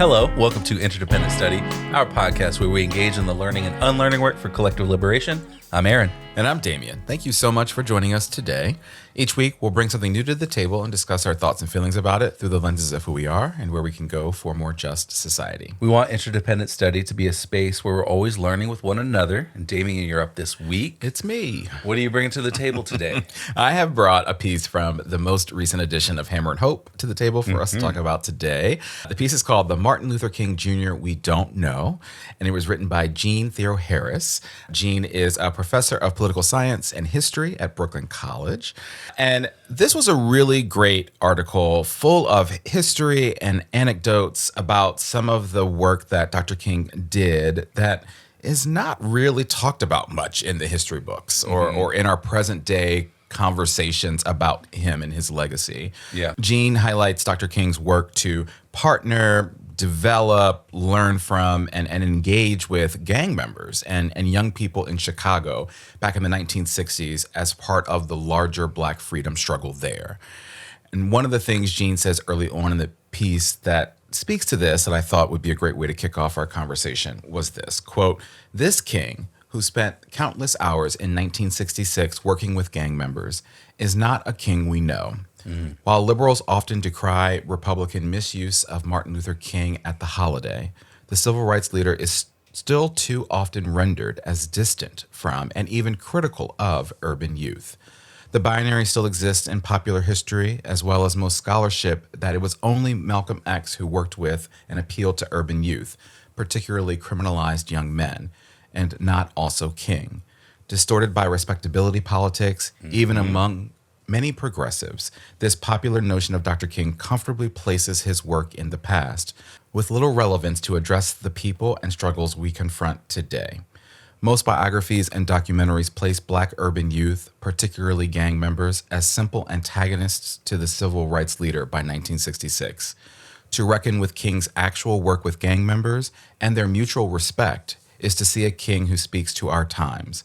Hello, welcome to Interdependent Study, our podcast where we engage in the learning and unlearning work for collective liberation. I'm Aaron. And I'm Damien. Thank you so much for joining us today. Each week, we'll bring something new to the table and discuss our thoughts and feelings about it through the lenses of who we are and where we can go for a more just society. We want Interdependent Study to be a space where we're always learning with one another. And Damien, you're up this week. It's me. What are you bringing to the table today? I have brought a piece from the most recent edition of Hammer and Hope to the table for us to talk about today. The piece is called The Martin Luther King Jr. We Don't Know, and it was written by Jeanne Theoharis. Jeanne is a professor of political science and history at Brooklyn College. And this was a really great article full of history and anecdotes about some of the work that Dr. King did that is not really talked about much in the history books or in our present day conversations about him and his legacy. Yeah. Jeanne highlights Dr. King's work to partner, develop, learn from, and engage with gang members and young people in Chicago back in the 1960s as part of the larger Black freedom struggle there. And one of the things Jeanne says early on in the piece that speaks to this that I thought would be a great way to kick off our conversation was this, quote, "This king, who spent countless hours in 1966 working with gang members, is not a king we know. While liberals often decry Republican misuse of Martin Luther King at the holiday, the civil rights leader is still too often rendered as distant from and even critical of urban youth. The binary still exists in popular history, as well as most scholarship, that it was only Malcolm X who worked with and appealed to urban youth, particularly criminalized young men, and not also King. Distorted by respectability politics, even among many progressives, this popular notion of Dr. King comfortably places his work in the past, with little relevance to address the people and struggles we confront today. Most biographies and documentaries place Black urban youth, particularly gang members, as simple antagonists to the civil rights leader by 1966. To reckon with King's actual work with gang members and their mutual respect is to see a king who speaks to our times.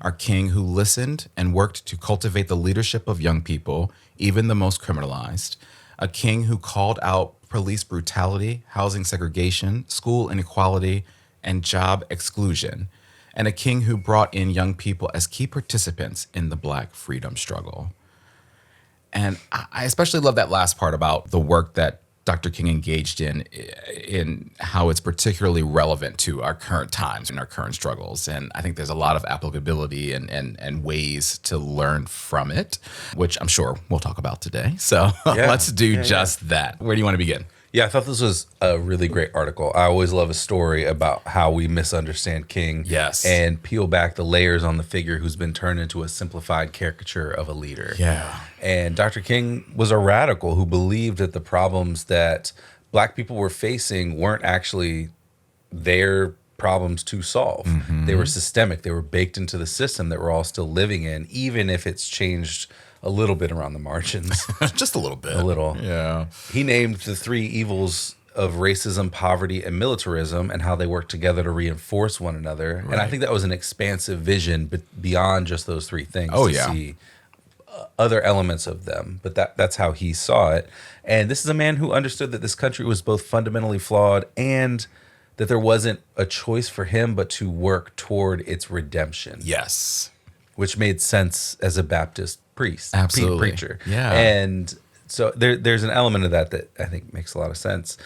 Our king who listened and worked to cultivate the leadership of young people, even the most criminalized. A king who called out police brutality, housing segregation, school inequality, and job exclusion. And a king who brought in young people as key participants in the Black freedom struggle." And I especially love that last part about the work that Dr. King engaged in how it's particularly relevant to our current times and our current struggles. And I think there's a lot of applicability and ways to learn from it, which I'm sure we'll talk about today. So let's do just that. Where do you want to begin? Yeah, I thought this was a really great article. I always love a story about how we misunderstand King. Yes. And peel back the layers on the figure who's been turned into a simplified caricature of a leader. Yeah. And Dr. King was a radical who believed that the problems that Black people were facing weren't actually their problems to solve. They were systemic. They were baked into the system that we're all still living in, even if it's changed a little bit around the margins. Just a little bit. A little. Yeah. He named the three evils of racism, poverty, and militarism and how they work together to reinforce one another. Right. And I think that was an expansive vision but beyond just those three things see other elements of them. But that's how he saw it. And this is a man who understood that this country was both fundamentally flawed and that there wasn't a choice for him but to work toward its redemption. Yes. Which made sense as a Baptist priest, absolutely, preacher. Yeah. And so there's an element of that I think makes a lot of sense.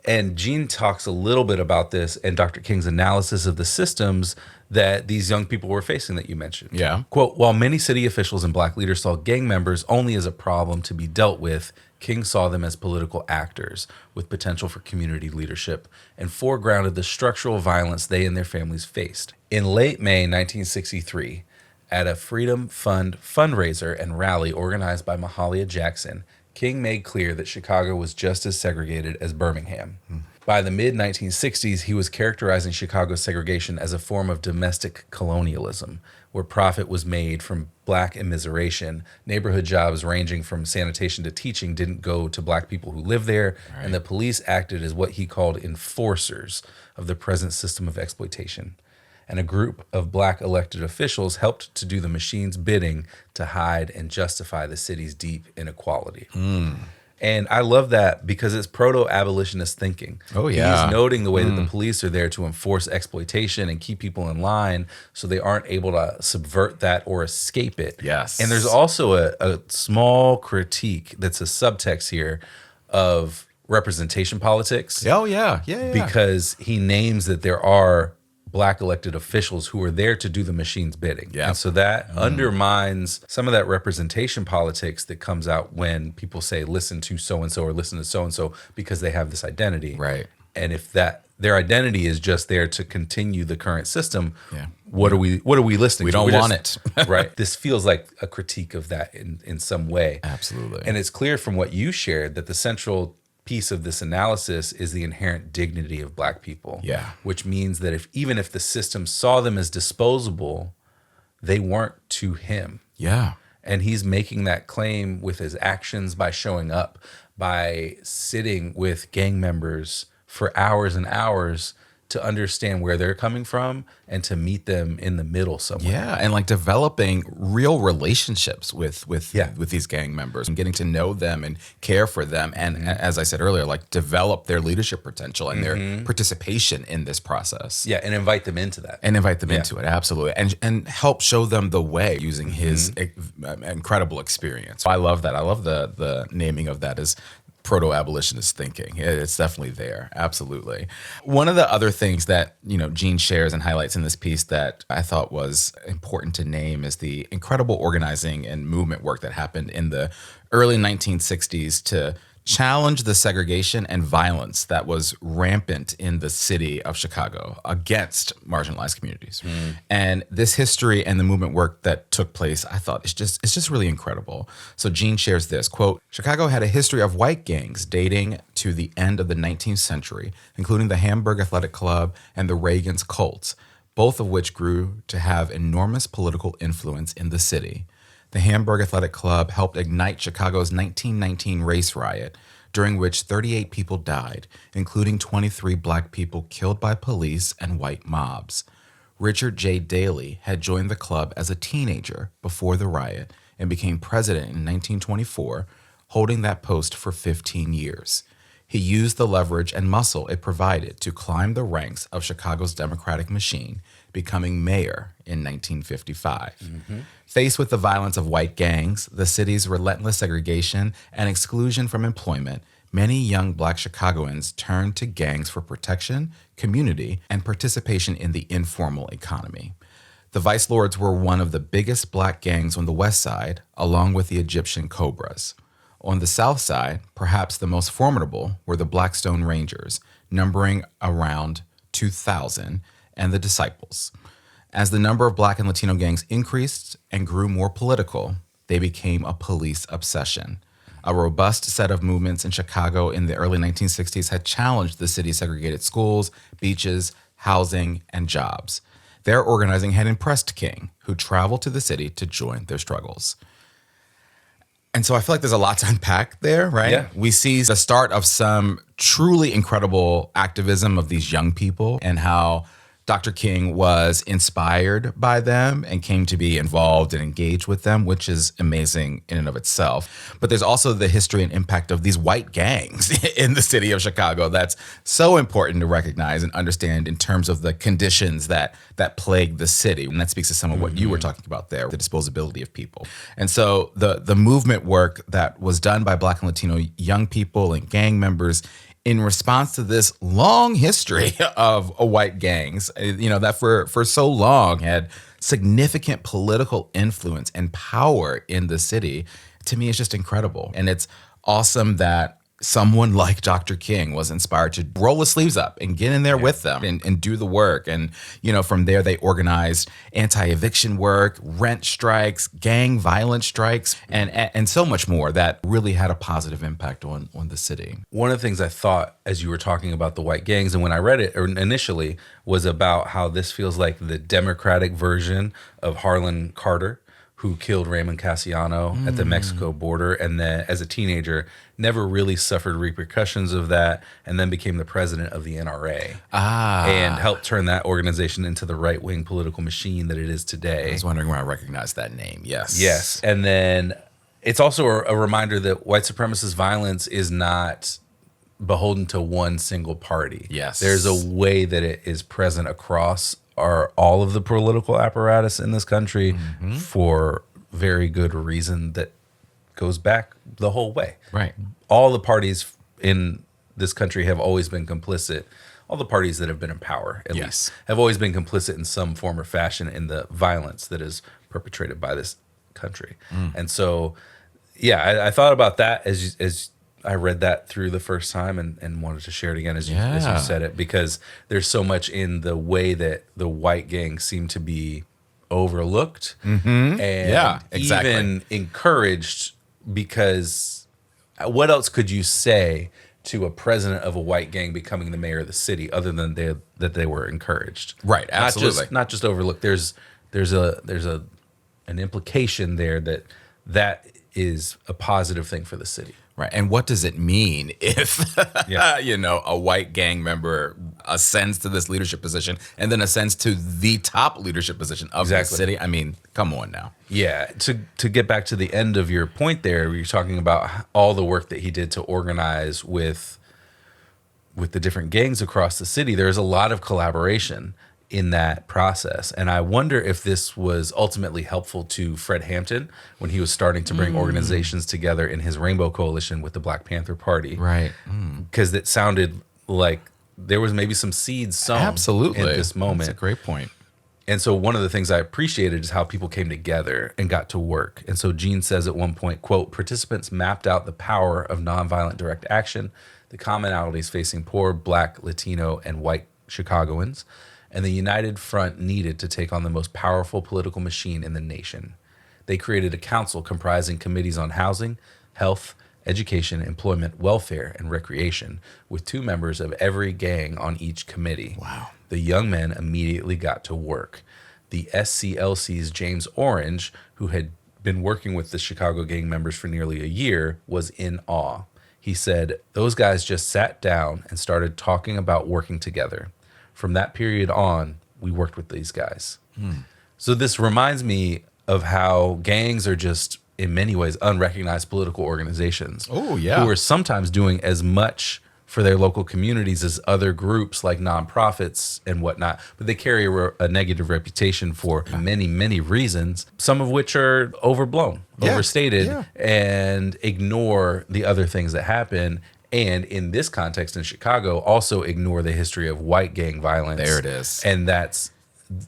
And Jeanne talks a little bit about this and Dr. King's analysis of the systems that these young people were facing that you mentioned. Yeah. Quote, "While many city officials and Black leaders saw gang members only as a problem to be dealt with, King saw them as political actors with potential for community leadership and foregrounded the structural violence they and their families faced. In late May 1963, at a Freedom Fund fundraiser and rally organized by Mahalia Jackson, King made clear that Chicago was just as segregated as Birmingham. By the mid-1960s, he was characterizing Chicago's segregation as a form of domestic colonialism, where profit was made from Black immiseration. Neighborhood jobs ranging from sanitation to teaching didn't go to Black people who lived there, and the police acted as what he called enforcers of the present system of exploitation. And a group of Black elected officials helped to do the machine's bidding to hide and justify the city's deep inequality." And I love that because it's proto-abolitionist thinking. Oh, yeah. He's noting the way that the police are there to enforce exploitation and keep people in line so they aren't able to subvert that or escape it. Yes. And there's also a small critique that's a subtext here of representation politics. Oh, yeah. Yeah. Because he names that there are Black elected officials who are there to do the machine's bidding. Yeah. And so that undermines some of that representation politics that comes out when people say, listen to so-and-so or listen to so-and-so because they have this identity. Right. And if that their identity is just there to continue the current system, Yeah. what are we listening to? We don't want it. Right. This feels like a critique of that in some way. Absolutely. And it's clear from what you shared that the central piece of this analysis is the inherent dignity of Black people. Yeah. Which means that even if the system saw them as disposable, they weren't to him. Yeah. And he's making that claim with his actions by showing up, by sitting with gang members for hours and hours to understand where they're coming from and to meet them in the middle somewhere. Yeah, and like developing real relationships with Yeah. these gang members and getting to know them and care for them, and as I said earlier, like develop their leadership potential and their participation in this process. Yeah, and invite them into that. And invite them into it, absolutely, and help show them the way using his incredible experience. I love that. I love the naming of that as proto-abolitionist thinking. It's definitely there. Absolutely. One of the other things that, Jeanne shares and highlights in this piece that I thought was important to name is the incredible organizing and movement work that happened in the early 1960s to challenge the segregation and violence that was rampant in the city of Chicago against marginalized communities. And this history and the movement work that took place, I thought it's just really incredible. So Jeanne shares this, quote, "Chicago had a history of white gangs dating to the end of the 19th century, including the Hamburg Athletic Club and the Reagan's Colts, both of which grew to have enormous political influence in the city. The Hamburg Athletic Club helped ignite Chicago's 1919 race riot, during which 38 people died, including 23 Black people killed by police and white mobs. Richard J. Daley had joined the club as a teenager before the riot and became president in 1924, holding that post for 15 years. He used the leverage and muscle it provided to climb the ranks of Chicago's Democratic machine, becoming mayor in 1955. Faced with the violence of white gangs, the city's relentless segregation, and exclusion from employment, many young Black Chicagoans turned to gangs for protection, community, and participation in the informal economy. The Vice Lords were one of the biggest Black gangs on the West Side, along with the Egyptian Cobras. On the South Side, perhaps the most formidable were the Blackstone Rangers, numbering around 2,000, and the Disciples. As the number of Black and Latino gangs increased and grew more political, they became a police obsession. A robust set of movements in Chicago in the early 1960s had challenged the city's segregated schools, beaches, housing, and jobs. Their organizing had impressed King, who traveled to the city to join their struggles. And so I feel like there's a lot to unpack there, right? Yeah. We see the start of some truly incredible activism of these young people and how Dr. King was inspired by them and came to be involved and engaged with them, which is amazing in and of itself. But there's also the history and impact of these white gangs in the city of Chicago that's so important to recognize and understand in terms of the conditions that plague the city. And that speaks to some of what you were talking about there, the disposability of people. And so the movement work that was done by Black and Latino young people and gang members in response to this long history of white gangs, that for so long had significant political influence and power in the city, to me is just incredible. And it's awesome that someone like Dr. King was inspired to roll his sleeves up and get in there with them and do the work. And, from there they organized anti-eviction work, rent strikes, gang violence strikes, and so much more that really had a positive impact on the city. One of the things I thought as you were talking about the white gangs, and when I read it initially, was about how this feels like the Democratic version of Harlan Carter, who killed Raymond Cassiano at the Mexico border, and then as a teenager never really suffered repercussions of that, and then became the president of the NRA and helped turn that organization into the right-wing political machine that it is today. I was wondering where I recognized that name. Yes. Yes. And then It's also a reminder that white supremacist violence is not beholden to one single party. Yes. There's a way that it is present across all of the political apparatus in this country for very good reason that goes back the whole way. Right. All the parties in this country have always been complicit. All the parties that have been in power, at least, have always been complicit in some form or fashion in the violence that is perpetrated by this country. And so, yeah, I thought about that as I read that through the first time and wanted to share it again as you said it, because there's so much in the way that the white gangs seem to be overlooked and even encouraged, because what else could you say to a president of a white gang becoming the mayor of the city other than that they were encouraged? Right, absolutely. Not just overlooked. There's an implication there that is a positive thing for the city. Right. And what does it mean if, a white gang member ascends to this leadership position and then ascends to the top leadership position of the city? I mean, come on now. Yeah. To get back to the end of your point there, you're talking about all the work that he did to organize with the different gangs across the city. There's a lot of collaboration in that process. And I wonder if this was ultimately helpful to Fred Hampton when he was starting to bring organizations together in his Rainbow Coalition with the Black Panther Party. Right. Because it sounded like there was maybe some seeds sown Absolutely. at this moment. That's a great point. And so one of the things I appreciated is how people came together and got to work. And so Jeanne says at one point, quote, "Participants mapped out the power of nonviolent direct action, the commonalities facing poor Black, Latino, and white Chicagoans, and the united front needed to take on the most powerful political machine in the nation. They created a council comprising committees on housing, health, education, employment, welfare, and recreation, with 2 members of every gang on each committee. Wow. The young men immediately got to work. The SCLC's James Orange, who had been working with the Chicago gang members for nearly a year, was in awe. He said, those guys just sat down and started talking about working together. From that period on, we worked with these guys." So this reminds me of how gangs are just, in many ways, unrecognized political organizations. Oh, yeah. Who are sometimes doing as much for their local communities as other groups like nonprofits and whatnot. But they carry a negative reputation for many, many reasons, some of which are overblown, overstated, and ignore the other things that happen. And in this context in Chicago, also ignore the history of white gang violence. There it is. And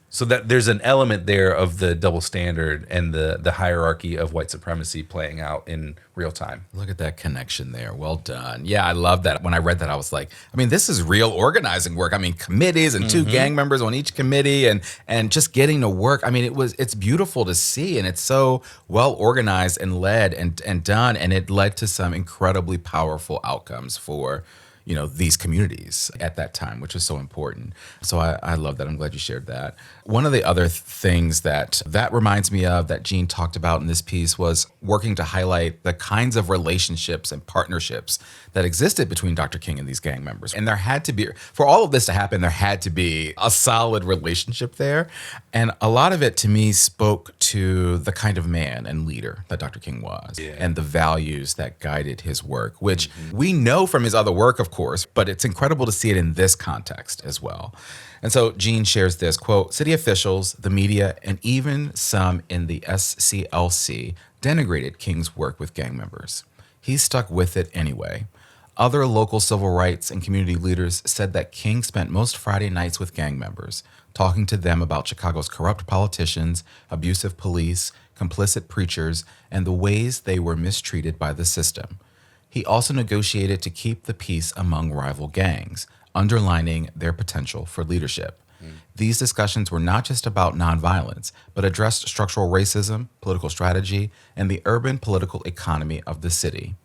so that there's an element there of the double standard and the hierarchy of white supremacy playing out in real time. Look at that connection there. Well done. Yeah, I love that. When I read that, I was like, I mean, this is real organizing work. I mean, committees and 2 gang members on each committee and just getting to work. I mean, it's beautiful to see, and it's so well organized and led and done, and it led to some incredibly powerful outcomes for these communities at that time, which is so important. So I love that. I'm glad you shared that. One of the other things that reminds me of that Jeanne talked about in this piece was working to highlight the kinds of relationships and partnerships that existed between Dr. King and these gang members. And there had to be, for all of this to happen, there had to be a solid relationship there. And a lot of it to me spoke to the kind of man and leader that Dr. King was and the values that guided his work, which we know from his other work, of course, but it's incredible to see it in this context as well. And so Jeanne shares this, quote, "City officials, the media, and even some in the SCLC denigrated King's work with gang members. He stuck with it anyway. Other local civil rights and community leaders said that King spent most Friday nights with gang members, talking to them about Chicago's corrupt politicians, abusive police, complicit preachers, and the ways they were mistreated by the system. He also negotiated to keep the peace among rival gangs, underlining their potential for leadership. These discussions were not just about nonviolence, but addressed structural racism, political strategy, and the urban political economy of the city.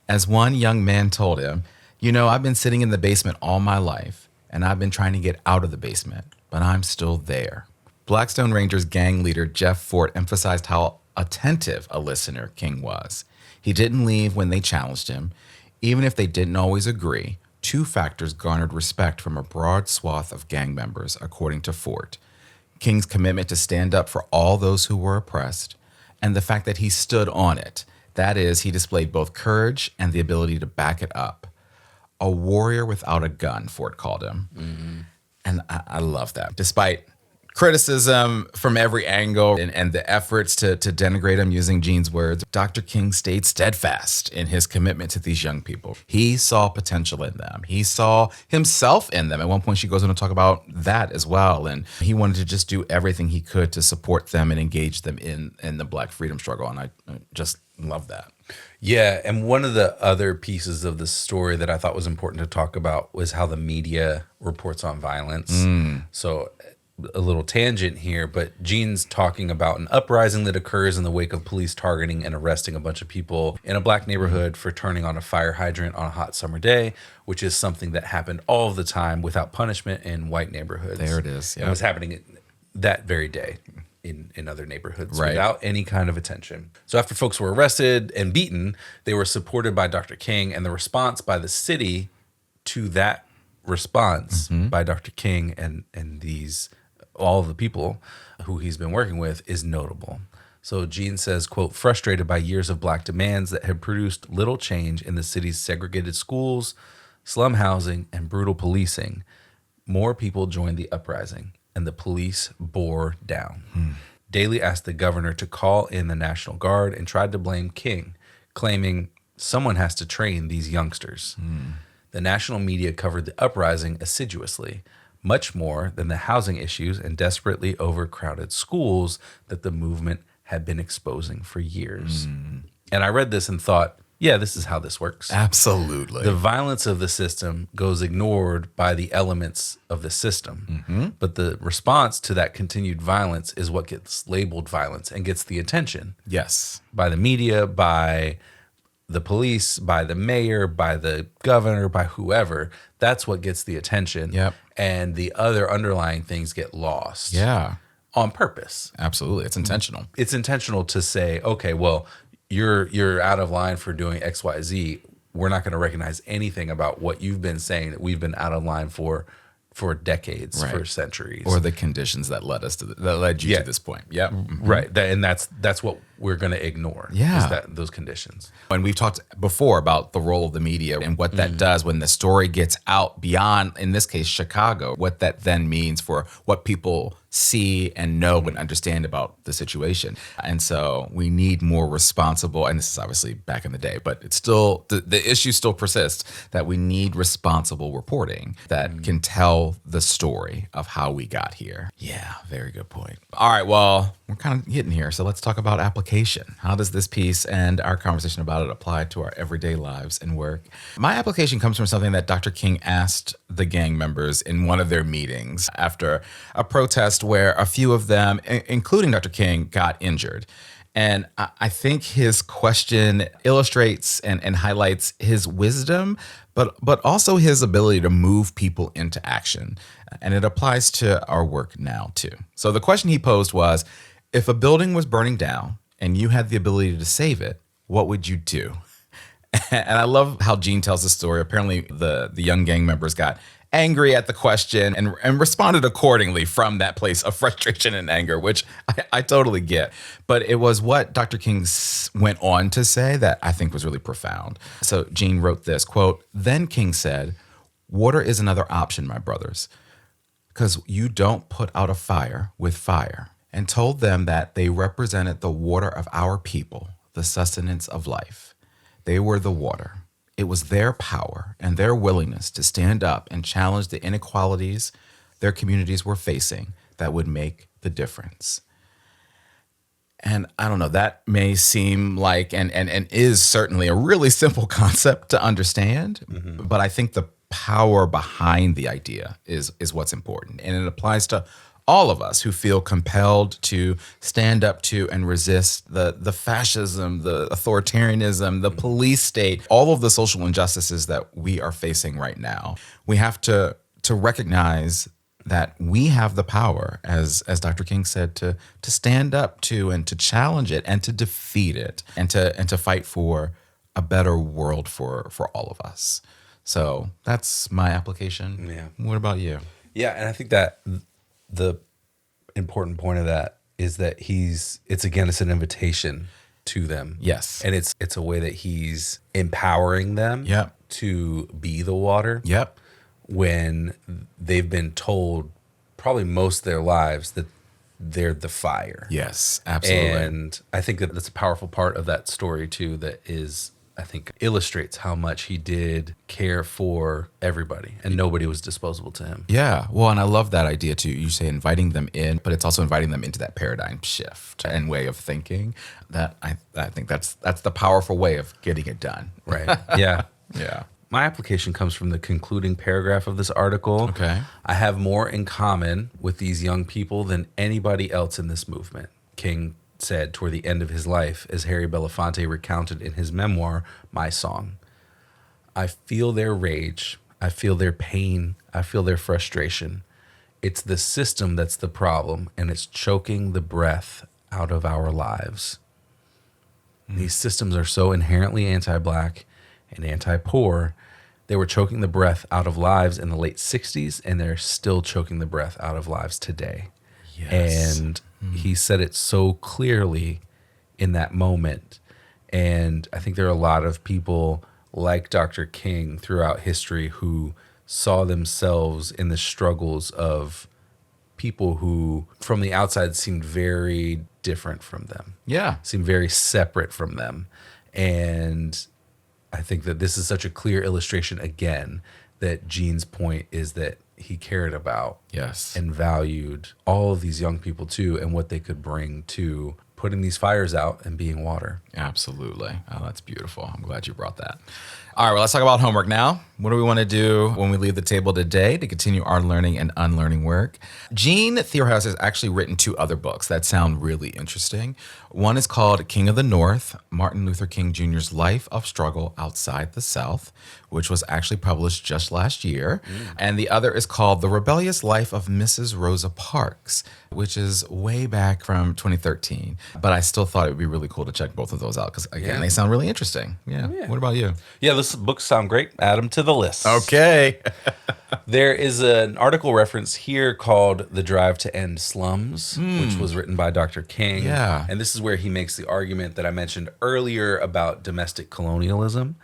As one young man told him, I've been sitting in the basement all my life, and I've been trying to get out of the basement, but I'm still there." Blackstone Rangers gang leader Jeff Fort emphasized how attentive a listener King was. He didn't leave when they challenged him. Even if they didn't always agree, 2 factors garnered respect from a broad swath of gang members, according to Fort: King's commitment to stand up for all those who were oppressed, and the fact that he stood on it, That is, he displayed both courage and the ability to back it up. A warrior without a gun, Ford called him. And I love that. Despite criticism from every angle and the efforts to denigrate him, using Jeanne's words, Dr. King stayed steadfast in his commitment to these young people. He saw potential in them. He saw himself in them. At one point, she goes on to talk about that as well. And he wanted to just do everything he could to support them and engage them in the Black freedom struggle. And I just love that. Yeah, and one of the other pieces of the story that I thought was important to talk about was how the media reports on violence. So a little tangent here, but Jeanne's talking about an uprising that occurs in the wake of police targeting and arresting a bunch of people in a Black neighborhood for turning on a fire hydrant on a hot summer day, which is something that happened all of the time without punishment in white neighborhoods. There it is. It was happening that very day in other neighborhoods without any kind of attention. So after folks were arrested and beaten, they were supported by Dr. King, and the response by the city to that response by Dr. King and these all of the people who he's been working with is notable. So Jeanne says, quote, frustrated by years of Black demands that had produced little change in the city's segregated schools, slum housing, and brutal policing, more people joined the uprising, and the police bore down. Daley asked the governor to call in the National Guard and tried to blame King, claiming someone has to train these youngsters. The national media covered the uprising assiduously, much more than the housing issues and desperately overcrowded schools that the movement had been exposing for years. And I read this and thought, yeah, this is how this works. Absolutely. The violence of the system goes ignored by the elements of the system. But the response to that continued violence is what gets labeled violence and gets the attention. Yes. By the media, by the police, by the mayor, by the governor, by whoever. That's what gets the attention. Yep. And the other underlying things get lost. Yeah. On purpose. Absolutely. It's intentional. It's intentional to say, okay, well, you're out of line for doing X, Y, Z. We're not going to recognize anything about what you've been saying that we've been out of line for decades, for centuries, or the conditions that led us to that led you to this point. Yeah, right. And that's what we're going to ignore. Yeah, is those conditions. And we've talked before about the role of the media and what that does when the story gets out beyond, in this case, Chicago. What that then means for what people see and know and understand about the situation. And so we need more responsible, and this is obviously back in the day, but it's still, the issue still persists, that we need responsible reporting that can tell the story of how we got here. Yeah, very good point. All right, well, we're kind of getting here, so let's talk about application. How does this piece and our conversation about it apply to our everyday lives and work? My application comes from something that Dr. King asked the gang members in one of their meetings after a protest where a few of them, including Dr. King, got injured. And I think his question illustrates and highlights his wisdom, but also his ability to move people into action. And it applies to our work now, too. So the question he posed was, if a building was burning down and you had the ability to save it, what would you do? And I love how Jeanne tells the story. Apparently, the young gang members got angry at the question and responded accordingly from that place of frustration and anger, which I totally get. But it was what Dr. King went on to say that I think was really profound. So Jeanne wrote this, quote, "Then King said, 'Water is another option, my brothers, because you don't put out a fire with fire,' and told them that they represented the water of our people, the sustenance of life. They were the water. It was their power and their willingness to stand up and challenge the inequalities their communities were facing that would make the difference." And I don't know, that may seem like and is certainly a really simple concept to understand, but I think the power behind the idea is what's important. And it applies to all of us who feel compelled to stand up to and resist the fascism, the authoritarianism, the police state, all of the social injustices that we are facing right now. We have to recognize that we have the power, as Dr. King said, to stand up to and to challenge it and to defeat it and to fight for a better world for all of us. So that's my application. Yeah. What about you? Yeah, and I think that the important point of that is that it's an invitation to them. Yes. And it's a way that he's empowering them Yep. to be the water Yep. when they've been told probably most of their lives that they're the fire. Yes, absolutely. And I think that that's a powerful part of that story too, that is, I think, illustrates how much he did care for everybody and nobody was disposable to him. Yeah. Well, and I love that idea too. You say inviting them in, but it's also inviting them into that paradigm shift and way of thinking. That I think that's the powerful way of getting it done. Right. Yeah. Yeah. My application comes from the concluding paragraph of this article. Okay. I have more in common with these young people than anybody else in this movement, King said toward the end of his life, as Harry Belafonte recounted in his memoir, My Song. I feel their rage. I feel their pain. I feel their frustration. It's the system that's the problem, and it's choking the breath out of our lives. These systems are so inherently anti-Black and anti-poor. They were choking the breath out of lives in the late 60s, and they're still choking the breath out of lives today. Yes. And he said it so clearly in that moment. And I think there are a lot of people like Dr. King throughout history who saw themselves in the struggles of people who, from the outside, seemed very different from them. Yeah. Seemed very separate from them. And I think that this is such a clear illustration, again, that Jeanne's point is that he cared about Yes. and valued all of these young people too, and what they could bring to putting these fires out and being water. Absolutely. Oh, that's beautiful. I'm glad you brought that. All right, well, let's talk about homework now. What do we want to do when we leave the table today to continue our learning and unlearning work? Jeanne Theoharis has actually written 2 other books that sound really interesting. One is called King of the North, Martin Luther King Jr.'s Life of Struggle Outside the South, which was actually published just last year. And the other is called The Rebellious Life of Mrs. Rosa Parks, which is way back from 2013. But I still thought it would be really cool to check both of those out because, again, they sound really interesting. Yeah. What about you? Yeah, those books sound great. Add them to the list. Okay. There is an article reference here called The Drive to End Slums, which was written by Dr. King. Yeah. And this is where he makes the argument that I mentioned earlier about domestic colonialism.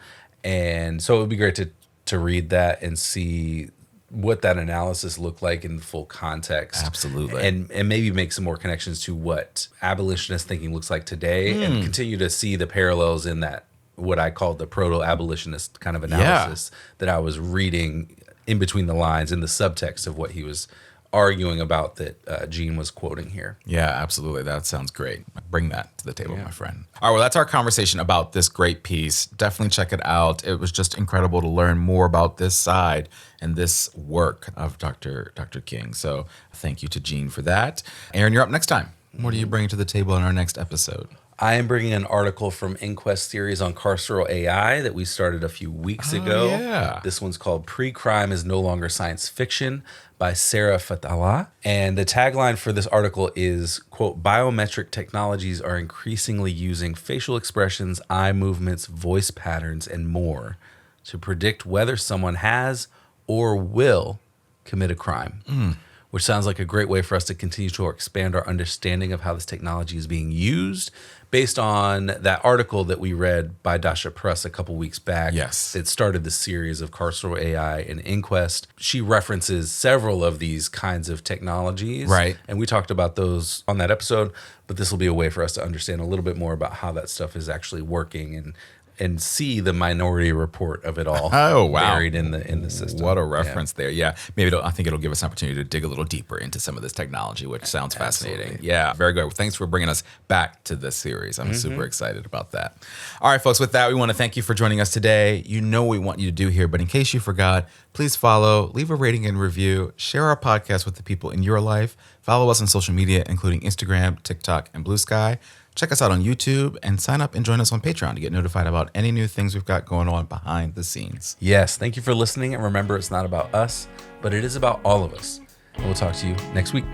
And so it would be great to read that and see what that analysis looked like in the full context. Absolutely. And maybe make some more connections to what abolitionist thinking looks like today and continue to see the parallels in that, what I call the proto-abolitionist kind of analysis that I was reading in between the lines in the subtext of what he was arguing about that Jeanne was quoting here. Yeah, absolutely. That sounds great. Bring that to the table, my friend. All right, well, that's our conversation about this great piece. Definitely check it out. It was just incredible to learn more about this side and this work of Dr. King. So thank you to Jeanne for that. Aaron, you're up next time. What are you bringing to the table in our next episode? I am bringing an article from Inquest series on carceral AI that we started a few weeks ago. Yeah. This one's called Pre-Crime is No Longer Science Fiction by Sarah Fatala. And the tagline for this article is, quote, biometric technologies are increasingly using facial expressions, eye movements, voice patterns, and more to predict whether someone has or will commit a crime. Which sounds like a great way for us to continue to expand our understanding of how this technology is being used based on that article that we read by Dasha Press a couple weeks back. Yes. It started the series of carceral AI and Inquest. She references several of these kinds of technologies. Right. And we talked about those on that episode, but this will be a way for us to understand a little bit more about how that stuff is actually working and see the Minority Report of it all. Oh, wow. Buried in the system. What a reference there. Yeah. Maybe I think it'll give us an opportunity to dig a little deeper into some of this technology, which sounds fascinating. Absolutely. Yeah. Very good. Well, thanks for bringing us back to this series. I'm super excited about that. All right, folks, with that, we want to thank you for joining us today. You know what we want you to do here, but in case you forgot, please follow, leave a rating and review, share our podcast with the people in your life, follow us on social media, including Instagram, TikTok, and Blue Sky. Check us out on YouTube and sign up and join us on Patreon to get notified about any new things we've got going on behind the scenes. Yes, thank you for listening. And remember, it's not about us, but it is about all of us. And we'll talk to you next week.